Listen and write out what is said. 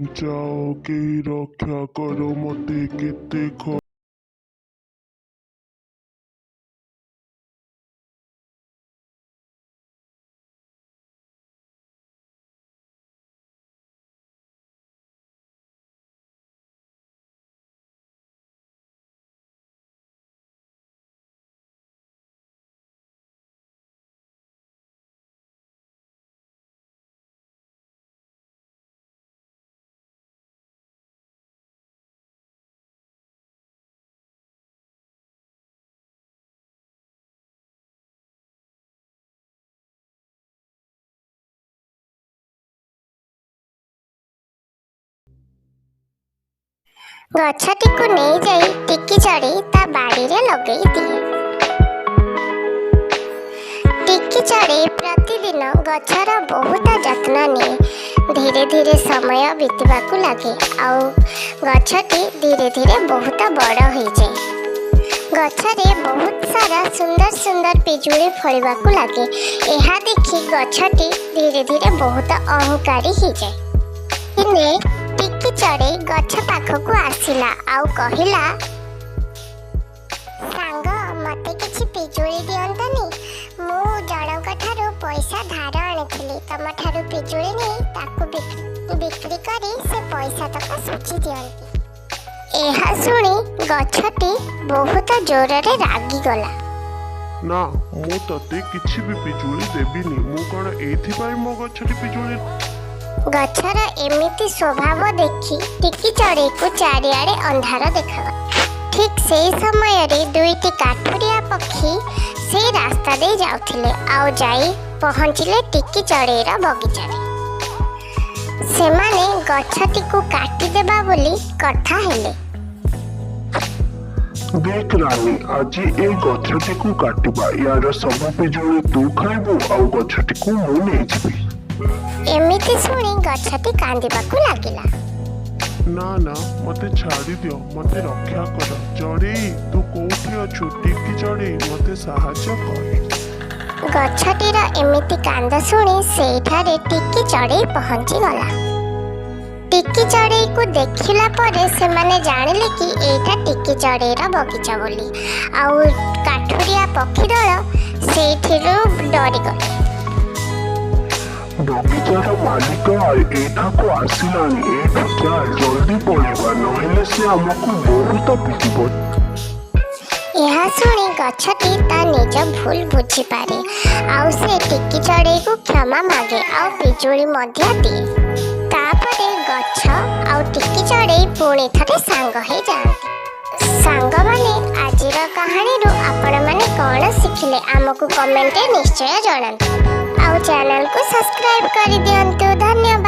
बचाओ केही रक्षा करो मते केते गछटी को नहीं जाई टिकी चढ़ी ता बाड़ी रे लगई दिए। टिकी चढ़ी प्रतिदिन गछर बहुत जत्न निए। धीरे धीरे समय बीतवाकू लगे आउ गछटी धीरे धीरे बहुत बड़ हो जाए। गछरे बहुत सारा सुंदर सुंदर पिजुली फलिबाकू लगे। यह देखि गछटी धीरे धीरे बहुत अहंकारी हो जाए। टिकी चढ़ी गछ पाखकू आसिला आउ कहिला, सांग मते किछि पिजुली दियंतनी। मु जणक ठारू पैसा धार आनिथिली। तम ठारू पिजुली नै ताकू बिक्री करी से पैसा तक सुचि दियंती। एहा सुनी गछटी बहुत जोररे रागी गला। ना मु तते किछि भी पिजुली देबिनी। मु कोन एथि पाई मो गछटी पिजुली। गछर एमिति स्वभाव देखि टिकी चढ़ी को चारिआडे अंधार देखा। ठीक से समय रे दुईटी काठुरिया पक्षी से रास्ता दे जाउथिले आउ जाई पहुंचिले टिकी चढ़ीर बगीचारे। सेमाने गछटी को काटी देबा बोली कथा हेले। देख रानी, आज ए गछटी को काटिबा। यार सब पिजुली तू खाइबो आउ गछटी को मु नै जिबी। एमिति सुनी गछटी कांदिबाकू लागिला। ना ना मते छाड़ी दियो, मते रक्षा कर। चढ़ी तू कोठी अछु? टिकी चढ़ी मते सहायता कर। गछटीर एमिति कांद सुनी सेठारे टिकी चढ़ी पहुंची गला। टिकी चढ़ी को देखिला परे से माने जानिले कि एटा टिकी चढ़ीर बगीचा बोली। आउ काठुरिया पक्षी दल सेठिरु डरी गले। बगीचार मालिक एठा को आसिलानी। एठा क्या जल्दी पळेबा नहेले से हमको बहुत पिटिबो। यह सुनी गछटी ता निज भूल बुझी पारे आउ से टिकी चढ़ी को क्षमा मागे आउ पिजुली मध्य दिए। तापरे गछ आउ टिकी चढ़ी पुणी थरे सांग हे जाती। सांग माने आजिर कहानी रो आपण माने कोन सिखिले आमको कमेंट रे निश्चय जणांतु। आउ चैनल को सब्सक्राइब कर दियंतु। धन्यवाद।